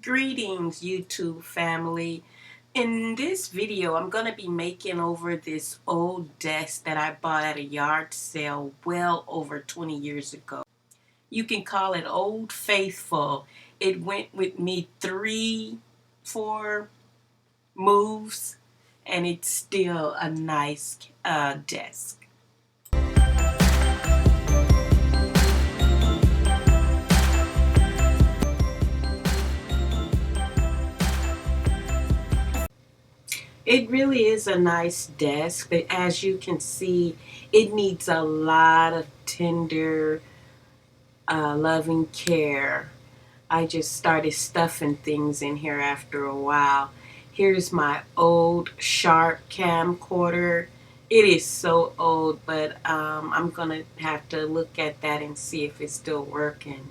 Greetings, YouTube family. In this video, I'm going to be making over this old desk that I bought at a yard sale well over 20 years ago. You can call it Old Faithful. It went with me 3-4 moves, and it's still a nice desk. It really is a nice desk, but as you can see, it needs a lot of tender, loving care. I just started stuffing things in here after a while. Here's my old Sharp camcorder. It is so old, but I'm gonna have to look at that and see if it's still working.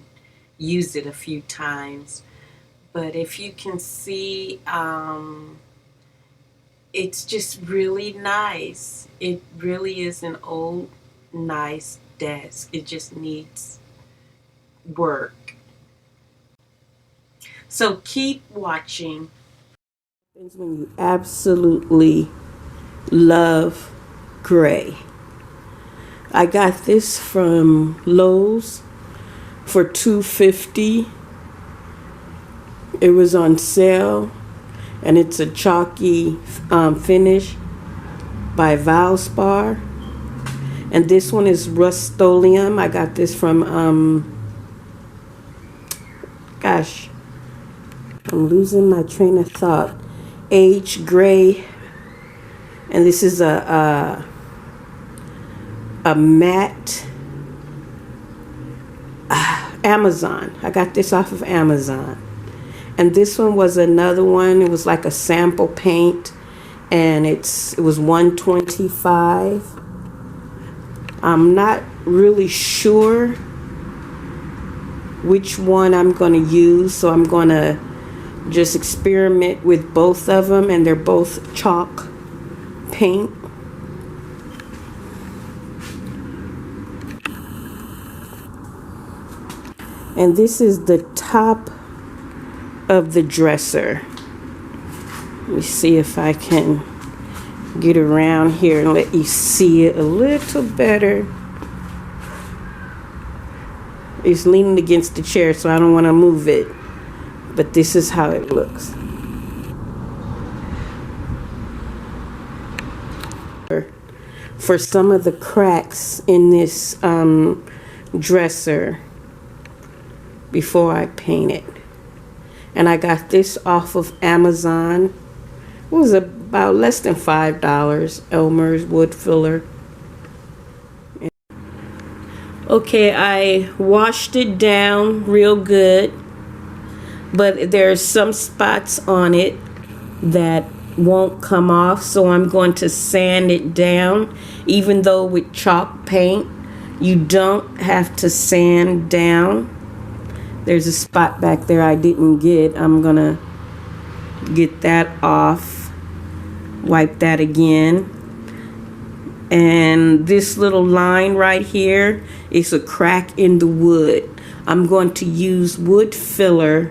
Use it a few times. But if you can see, it's just really nice. It really is an old, nice desk. It just needs work. So keep watching. When you absolutely love gray. I got this from Lowe's for $2.50. It was on sale. And it's a chalky finish by Valspar. And this one is Rust-Oleum. I got this from, gosh, I'm losing my train of thought. Age Gray. And this is a matte Amazon. I got this off of Amazon. And this one was another one. It was like a sample paint, and it was $125. I'm not really sure which one I'm going to use, so I'm going to just experiment with both of them, and they're both chalk paint. And this is the top of the dresser. Let me see if I can get around here and let you see it a little better. It's leaning against the chair, so I don't want to move it, but this is how it looks. For some of the cracks in this dresser before I paint it. And I got this off of Amazon. It was about less than $5. Elmer's wood filler. Okay, I washed it down real good, but there's some spots on it that won't come off, so I'm going to sand it down. Even though with chalk paint, you don't have to sand down. There's a spot back there I didn't get. I'm gonna get that off, wipe that again. And this little line right here is a crack in the wood. I'm going to use wood filler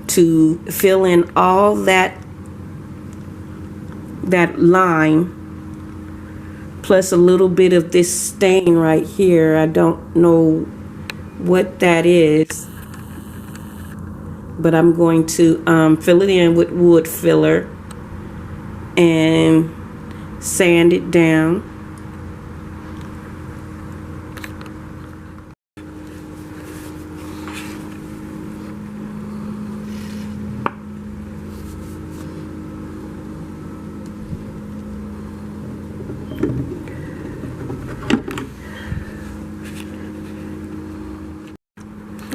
to fill in all that line, plus a little bit of this stain right here. I don't know what that is, but I'm going to fill it in with wood filler and sand it down.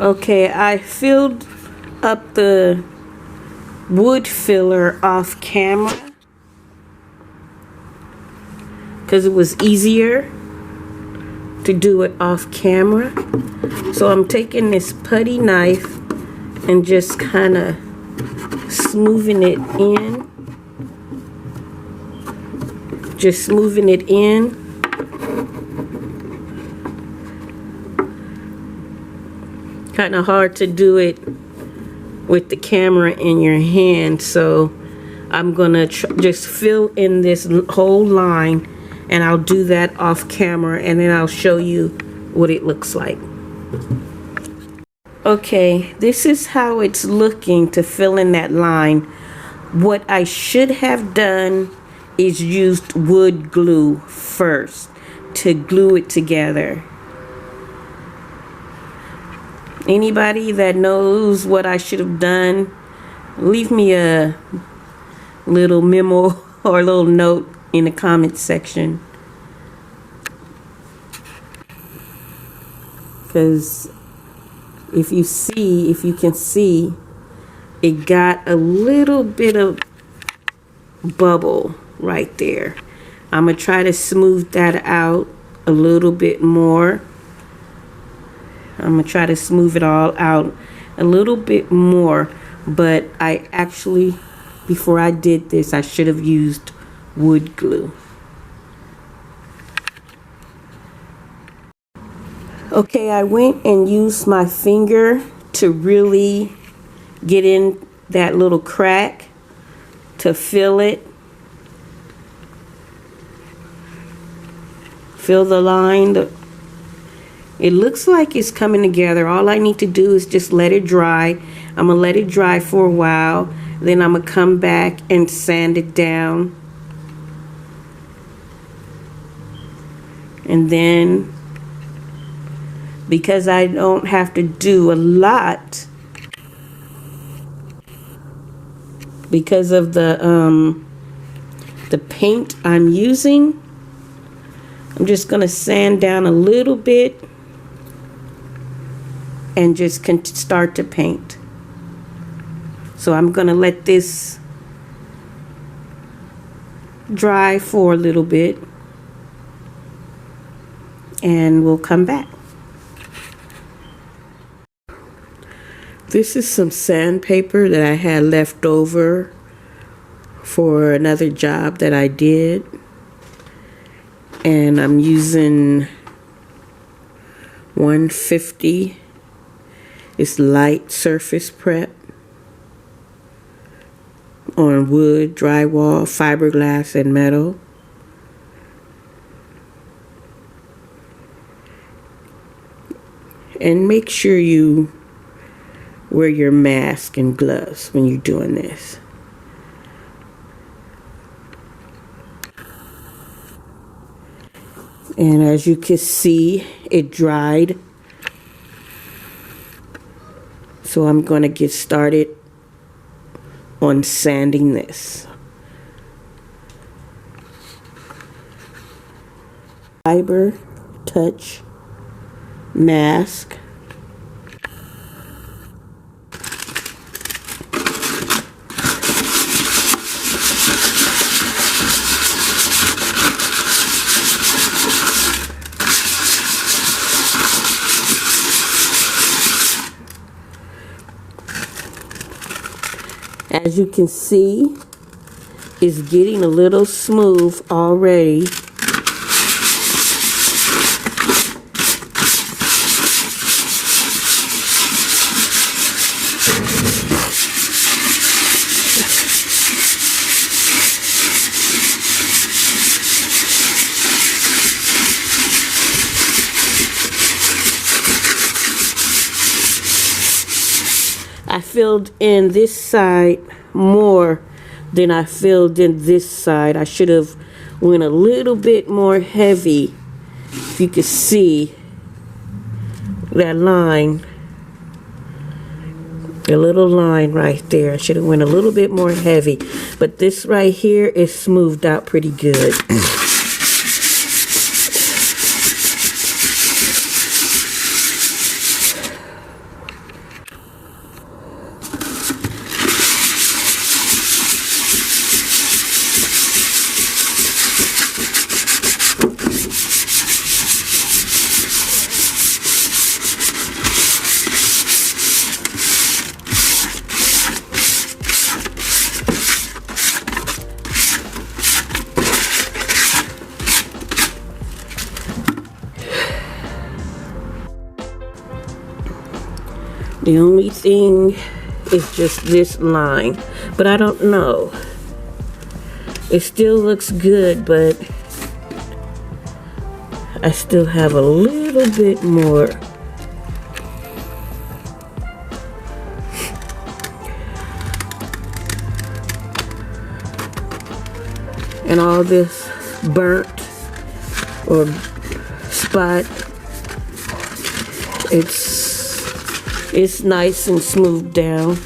Okay, I filled up the wood filler off camera because it was easier to do it off camera. So I'm taking this putty knife and just kind of smoothing it in. Just smoothing it in. Kind of hard to do it with the camera in your hand. So I'm gonna just fill in this whole line, and I'll do that off camera, and then I'll show you what it looks like. Okay, this is how it's looking to fill in that line. What I should have done is used wood glue first to glue it together. Anybody that knows what I should have done, leave me a little memo or a little note in the comment section. Because if you can see, it got a little bit of bubble right there. I'm gonna try to smooth that out a little bit more. I'm gonna try to smooth it all out a little bit more, but I actually, before I did this, I should have used wood glue. Okay, I went and used my finger to really get in that little crack to fill it. Fill the line. It looks like it's coming together. All I need to do is just let it dry. I'm gonna let it dry for a while. Then I'm gonna come back and sand it down. And then, because I don't have to do a lot, because of the paint I'm using, I'm just gonna sand down a little bit and just start to paint. So I'm gonna let this dry for a little bit, and we'll come back. This is some sandpaper that I had left over for another job that I did. And I'm using 150. It's light surface prep on wood, drywall, fiberglass, and metal. And make sure you wear your mask and gloves when you're doing this. And as you can see, it dried. So I'm going to get started on sanding this. Fiber Touch mask. As you can see, it's getting a little smooth already. I filled in this side more than I filled in this side. I should have went a little bit more heavy. If you could see that line, a little line right there. I should have went a little bit more heavy, but this right here is smoothed out pretty good. The only thing is just this line, but I don't know. It still looks good, but I still have a little bit more. And all this burnt or spot, it's nice and smoothed down.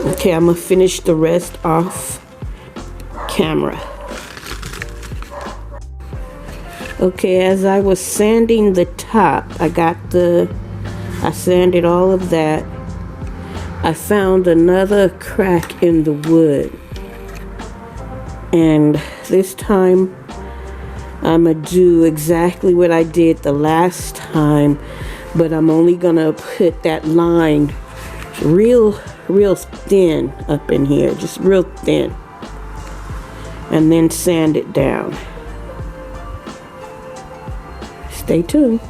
Okay, I'm gonna finish the rest off camera. Okay, as I was sanding the top, I sanded all of that. I found another crack in the wood. And this time, I'm gonna do exactly what I did the last time, but I'm only gonna put that line real thin up in here, just real thin, and then sand it down. Stay tuned.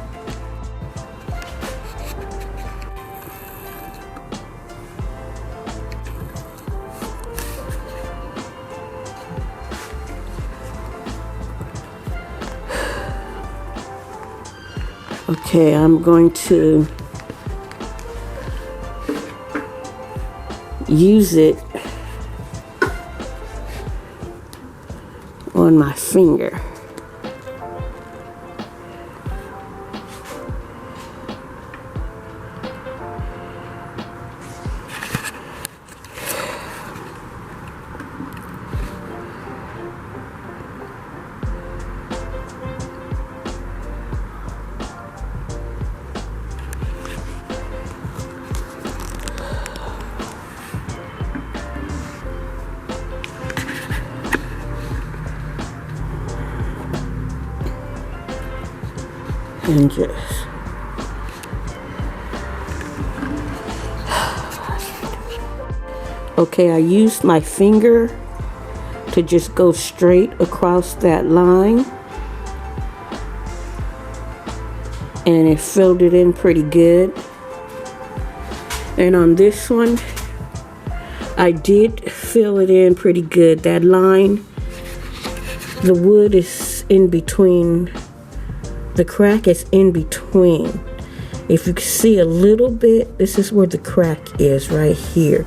Okay, I'm going to use it on my finger. And just okay, I used my finger to just go straight across that line, and it filled it in pretty good. And on this one, I did fill it in pretty good. That line, the wood is in between. The crack is in between. If you can see a little bit, this is where the crack is, right here.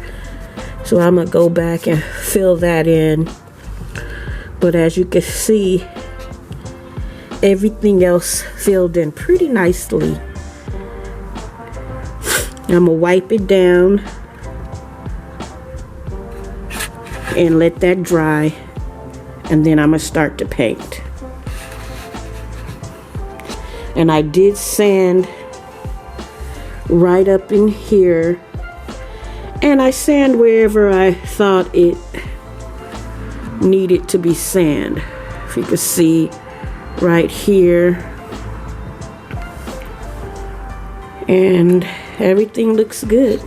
So I'm gonna go back and fill that in. But as you can see, everything else filled in pretty nicely. I'm gonna wipe it down and let that dry, and then I'm gonna start to paint. And I did sand right up in here, and I sand wherever I thought it needed to be sand. If you can see right here, and everything looks good.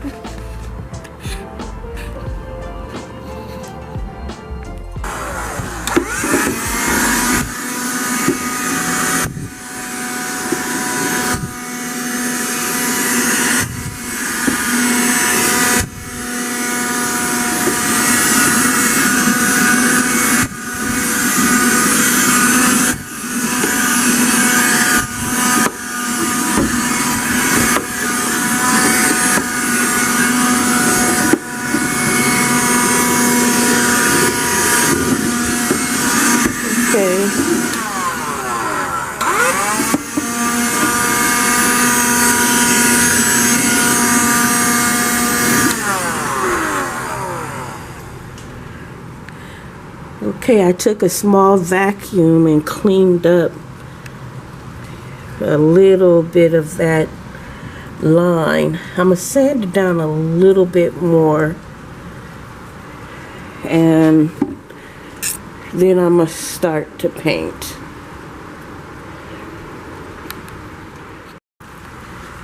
Okay, I took a small vacuum and cleaned up a little bit of that line. I'm gonna sand it down a little bit more, and then I'm gonna start to paint.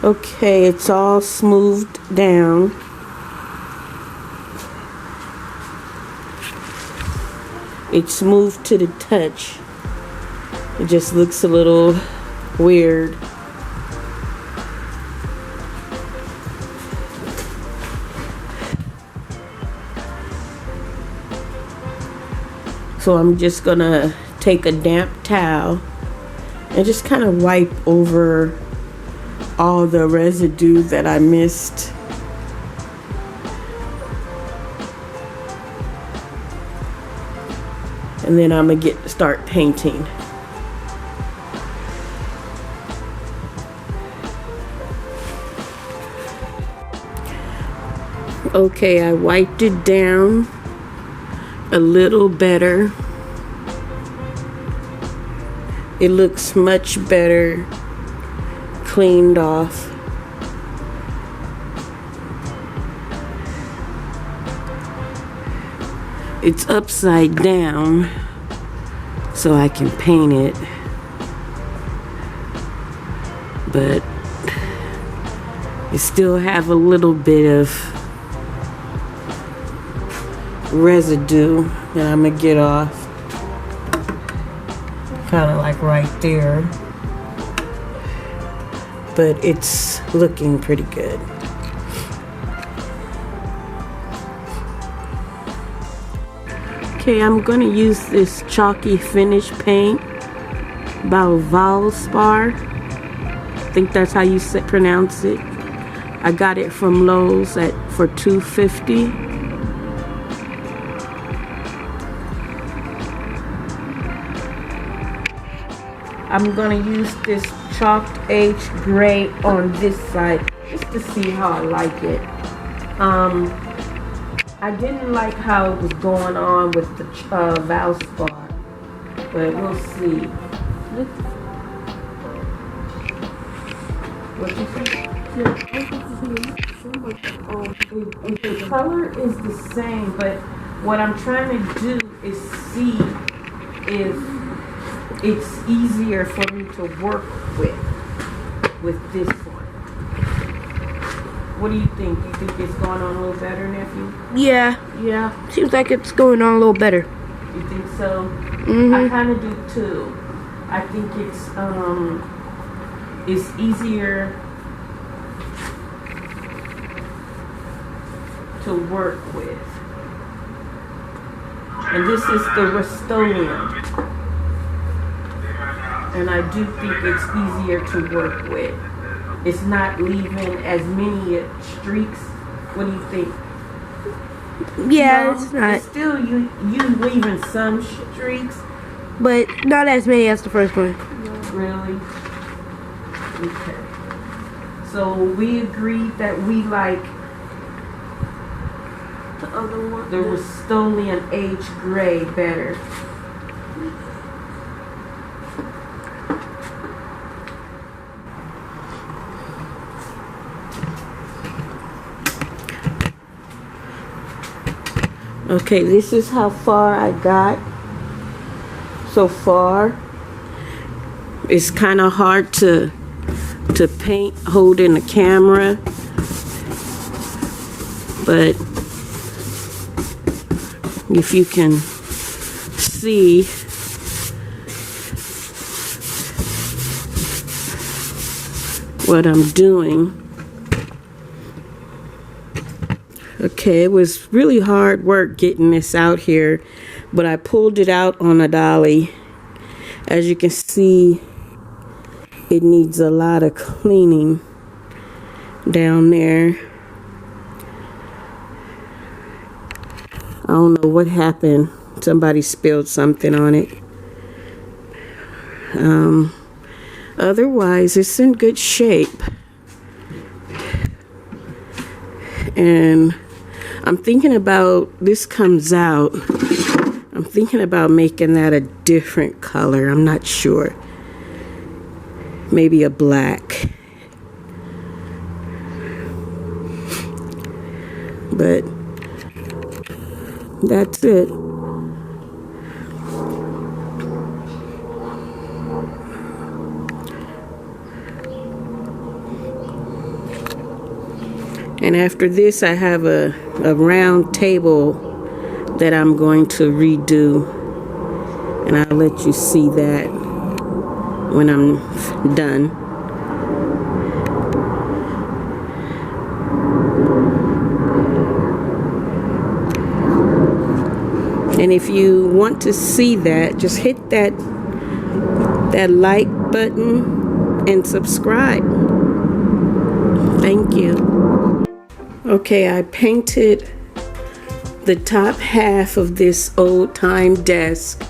Okay, it's all smoothed down. It's smooth to the touch. It just looks a little weird. So I'm just gonna take a damp towel and just kind of wipe over all the residue that I missed. And then I'm gonna start painting. Okay, I wiped it down a little better. It looks much better cleaned off. It's upside down so I can paint it, but it still have a little bit of residue that I'm gonna get off, kind of like right there, but it's looking pretty good. Okay, I'm gonna use this chalky finish paint by Valspar. I think that's how you pronounce it. I got it from Lowe's for $2.50. I'm gonna use this chalked H gray on this side just to see how I like it. I didn't like how it was going on with the Valspar, but we'll see. What you say? The color is the same, but what I'm trying to do is see if it's easier for me to work with this one. What do you think? You think it's going on a little better, nephew? Yeah. Yeah? Seems like it's going on a little better. You think so? Mm-hmm. I kind of do too. I think it's easier to work with. And this is the Rust-Oleum. And I do think it's easier to work with. It's not leaving as many streaks. What do you think? Yeah, No, it's not. It's still you leaving some streaks. But not as many as the first one. Really? Okay. So we agreed that we like The other one. the Rust-Oleum H gray better. Okay, this is how far I got so far. It's kind of hard to paint holding the camera, but if you can see, what I'm doing. Okay, it was really hard work getting this out here, but I pulled it out on a dolly. As you can see, it needs a lot of cleaning down there. I don't know what happened. Somebody spilled something on it. Otherwise, it's in good shape. And I'm thinking about, this comes out, I'm thinking about making that a different color. I'm not sure. Maybe a black. But that's it. And after this, I have a round table that I'm going to redo. And I'll let you see that. when I'm done. And if you want to see that, just hit that like button and subscribe. Thank you. Okay, I painted the top half of this old time desk,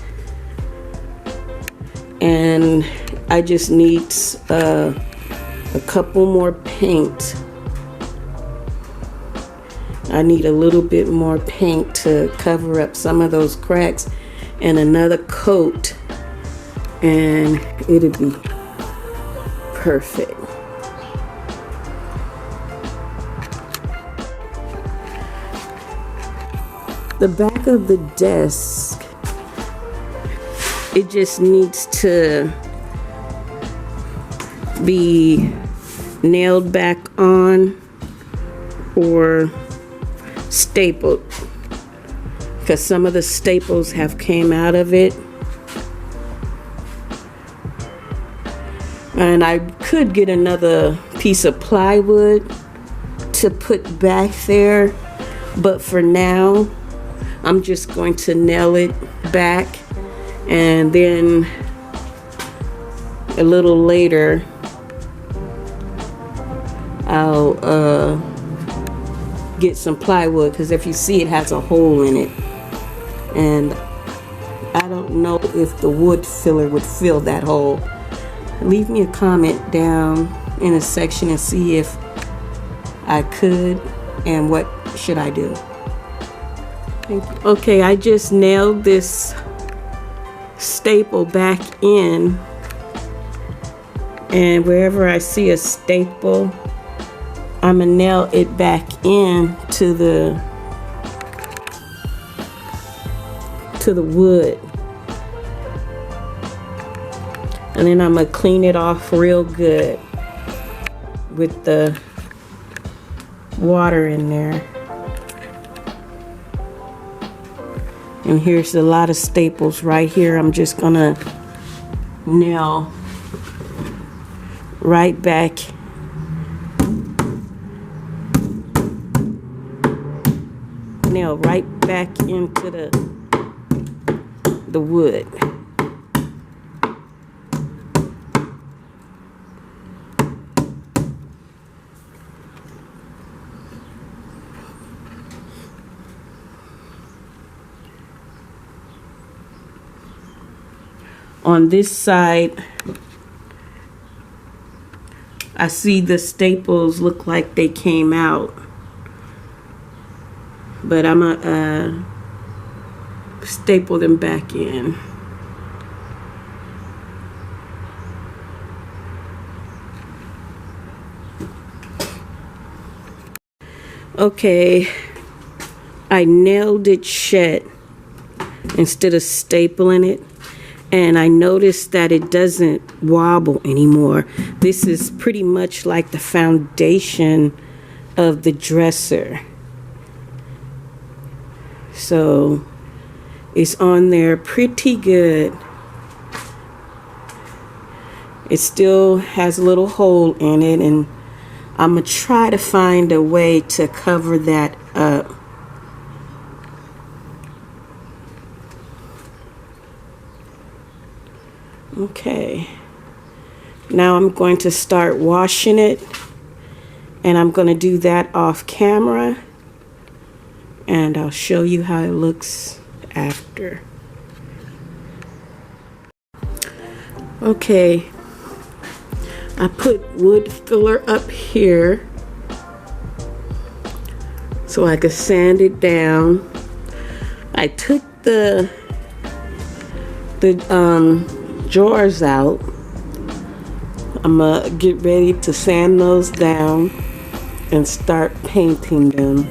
and I just need a couple more paint. I need a little bit more paint to cover up some of those cracks, and another coat, and it'll be perfect. The back of the desk, it just needs to be nailed back on or stapled, because some of the staples have came out of it. And I could get another piece of plywood to put back there, but for now I'm just going to nail it back, and then a little later I'll get some plywood, because if you see, it has a hole in it, and I don't know if the wood filler would fill that hole. Leave me a comment down in a section and see if I could, and what should I do. Thank you. Okay, I just nailed this staple back in, and wherever I see a staple, I'm gonna nail it back in to the wood, and then I'm gonna clean it off real good with the water in there. And here's a lot of staples right here. I'm just gonna nail right back into the wood. On this side, I see the staples look like they came out, but I'm gonna staple them back in. Okay, I nailed it shut instead of stapling it, and I noticed that it doesn't wobble anymore. This is pretty much like the foundation of the dresser. So it's on there pretty good. It still has a little hole in it, and I'm gonna try to find a way to cover that up. Okay, now I'm going to start washing it, and I'm going to do that off camera, and I'll show you how it looks after. Okay, I put wood filler up here so I could sand it down. I took the drawers out. I'm gonna get ready to sand those down and start painting them.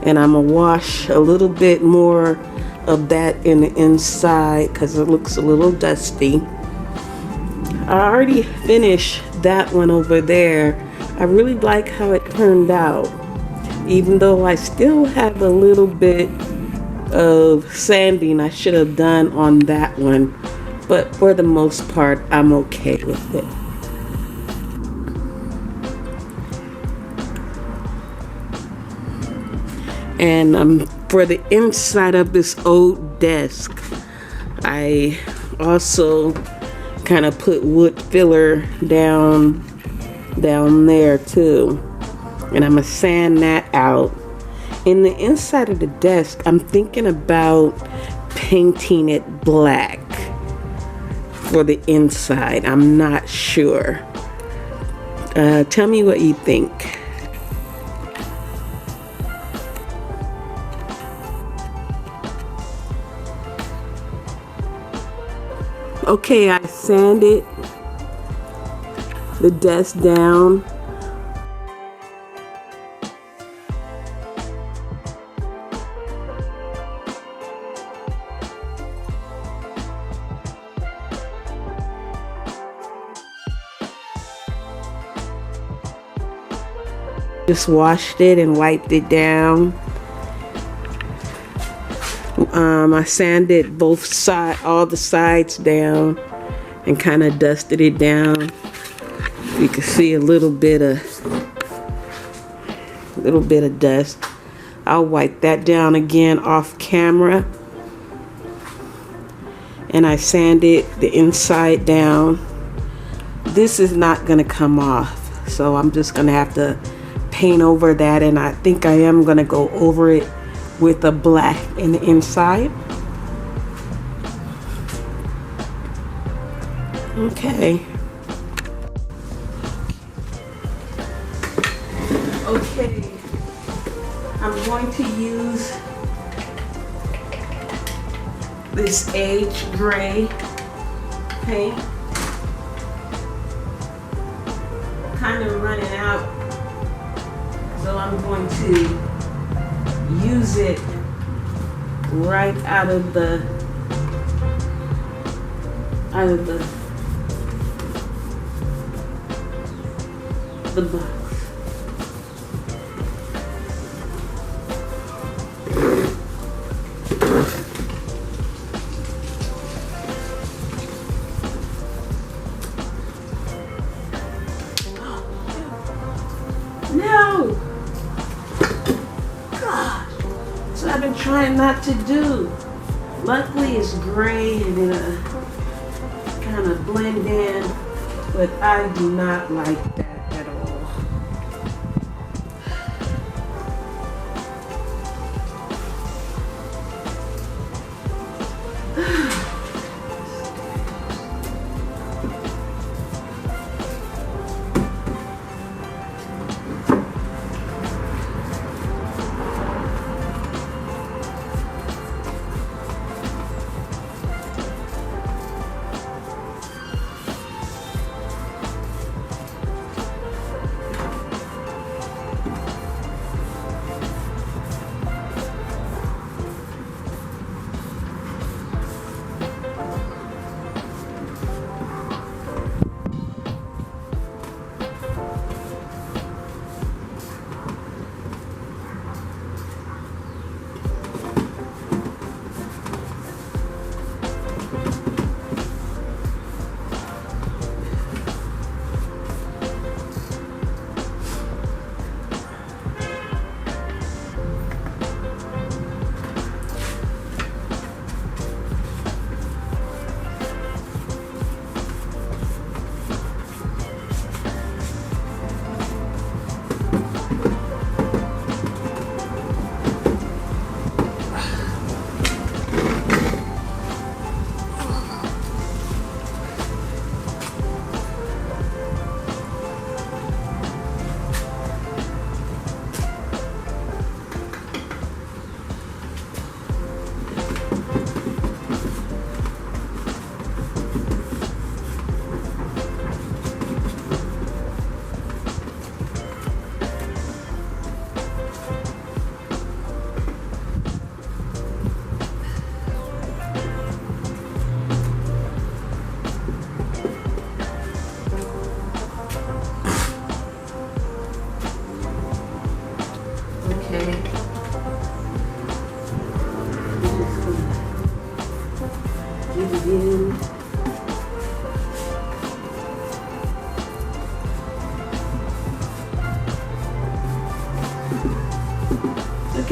And I'm gonna wash a little bit more of that in the inside because it looks a little dusty. I already finished that one over there. I really like how it turned out, even though I still have a little bit of sanding I should have done on that one. but for the most part, I'm okay with it. And for the inside of this old desk, I also kind of put wood filler down there too. And I'm gonna sand that out. In the inside of the desk, I'm thinking about painting it black for the inside. I'm not sure. Tell me what you think. Okay, I sanded the desk down. Just washed it and wiped it down. I sanded all the sides down and kind of dusted it down. You can see a little bit of dust. I'll wipe that down again off camera. And I sanded the inside down. This is not gonna come off, so I'm just gonna have to paint over that, and I think I am gonna go over it with a black in the inside. Okay. Okay. I'm going to use this age gray paint. Kind of running out, so I'm going to use it right out of the box. No! God! That's what I've been trying not to do. Luckily it's gray and it'll kind of blend in, but I do not like that at all.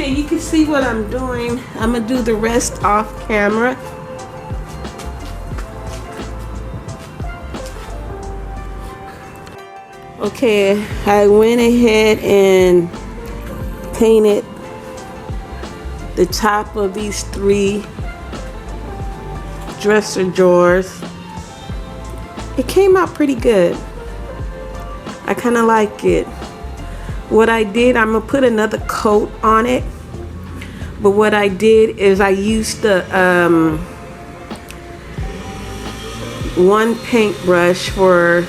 Okay, you can see what I'm doing. I'm gonna do the rest off camera. Okay, I went ahead and painted the top of these 3 dresser drawers. It came out pretty good. I kind of like it. What I did, I'm gonna put another coat on it. But what I did is I used the one paintbrush for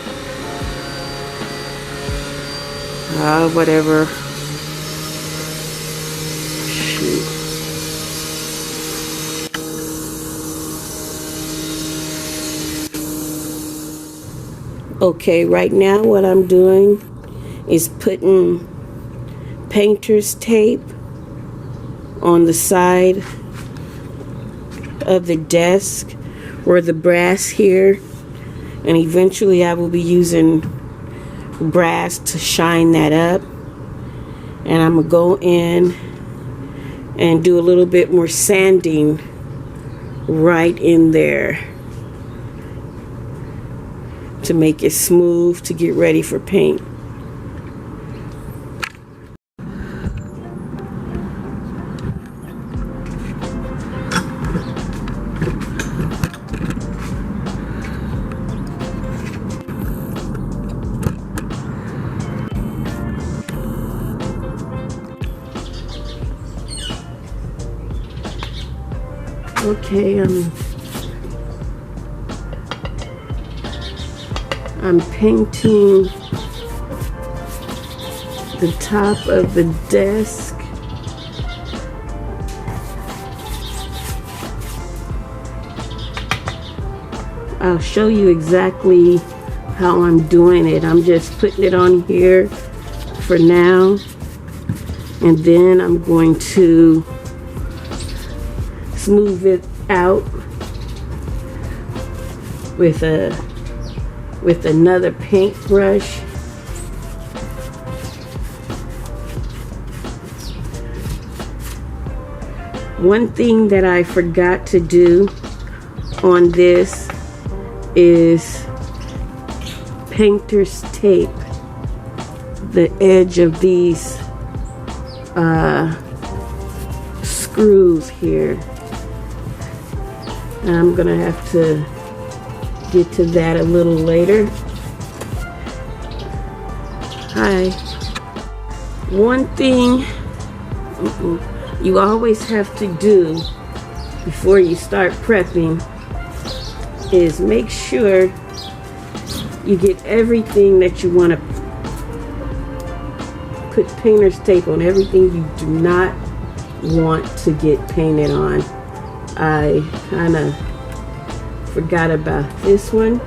whatever. Shoot. Okay, right now what I'm doing is putting painter's tape on the side of the desk or the brass here, and eventually I will be using brass to shine that up. And I'm gonna go in and do a little bit more sanding right in there to make it smooth to get ready for paint. Okay, I'm painting the top of the desk. I'll show you exactly how I'm doing it. I'm just putting it on here for now, and then I'm going to smooth it out with another paintbrush. One thing that I forgot to do on this is painter's tape the edge of these screws here. And I'm gonna have to get to that a little later. Hi. One thing you always have to do before you start prepping is make sure you get everything that you want to put painter's tape on, everything you do not want to get painted on. I kind of forgot about this one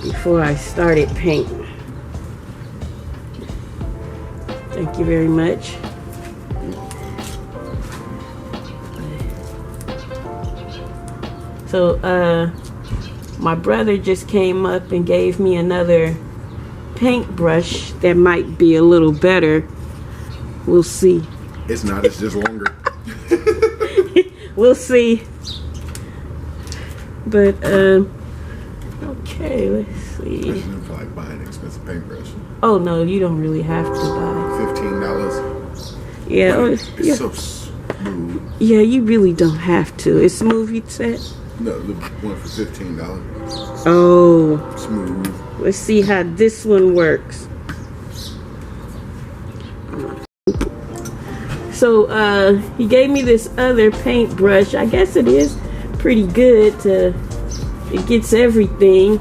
before I started painting. Thank you very much. So, my brother just came up and gave me another paintbrush that might be a little better. We'll see. It's not, it's just longer. We'll see. But, okay, let's see. It's like buying an expensive paintbrush. Oh, no, you don't really have to buy. $15. Yeah, It's yeah. so smooth. Yeah, you really don't have to. It's smooth, you said? No, the one for $15. Oh. Smooth. Let's see how this one works. So, he gave me this other paintbrush. I guess it is pretty good it gets everything.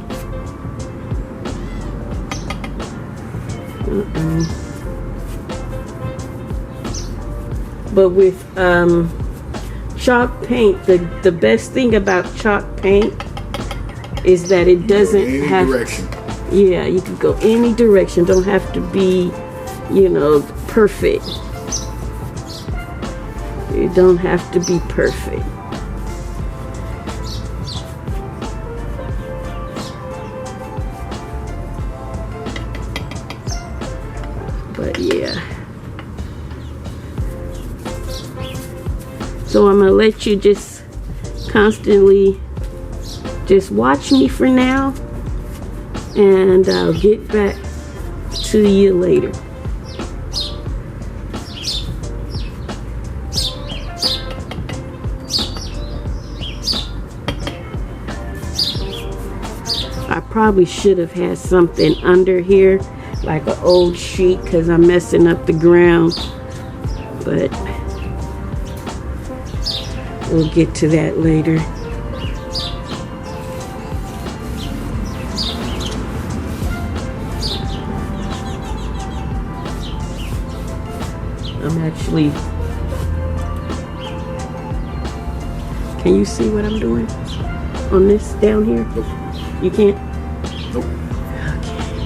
But with chalk paint, the best thing about chalk paint is that it doesn't any have direction. Yeah, you can go any direction. Don't have to be, perfect. You don't have to be perfect. Yeah. So I'm gonna let you just constantly just watch me for now, and I'll get back to you later. I probably should have had something under here, like an old sheet, because I'm messing up the ground. But we'll get to that later. I'm actually... Can you see what I'm doing on this down here? You can't? Nope. Okay.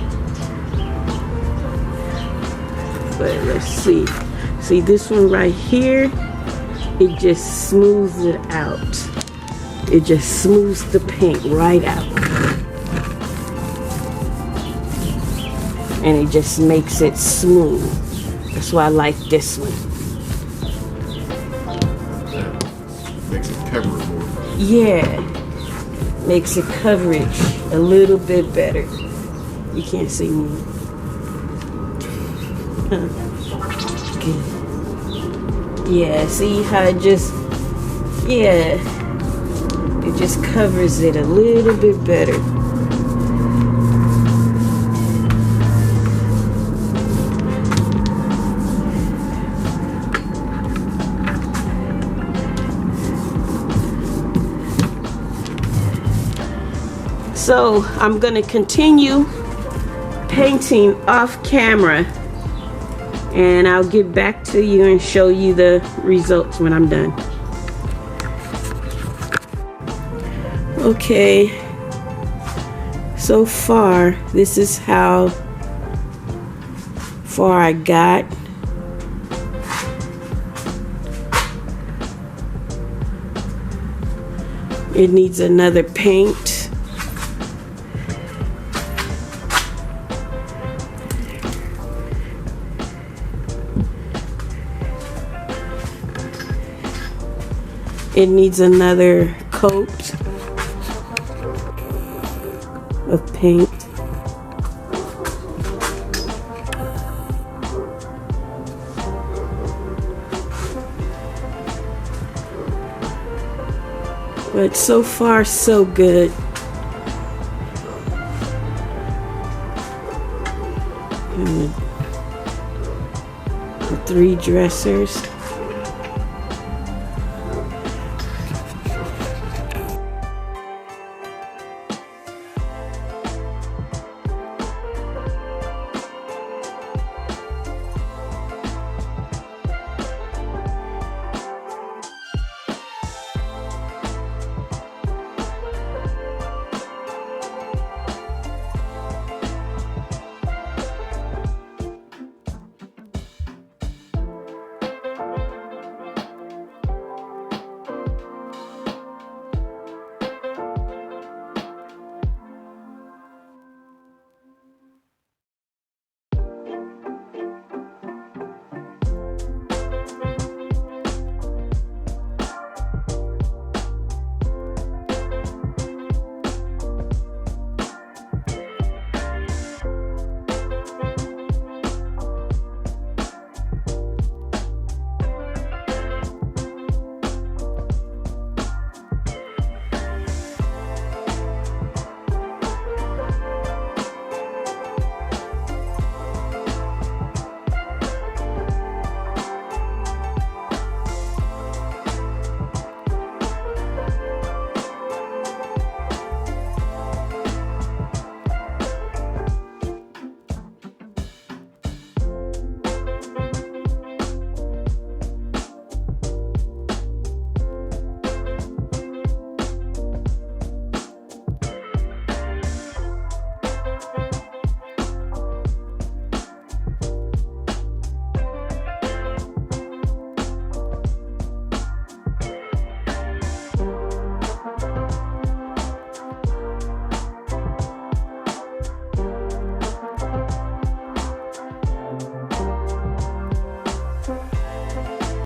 But let's see. See this one right here? It just smooths it out. It just smooths the paint right out. And it just makes it smooth. That's why I like this one. Makes it cover more. Yeah. Makes the coverage a little bit better. You can't see me. Good. Yeah, see how it just, yeah, it just covers it a little bit better. So I'm gonna continue painting off camera, and I'll get back to you and show you the results when I'm done. Okay, so far this is how far I got. It needs another paint. It needs another coat of paint. But so far, so good. And the 3 dressers.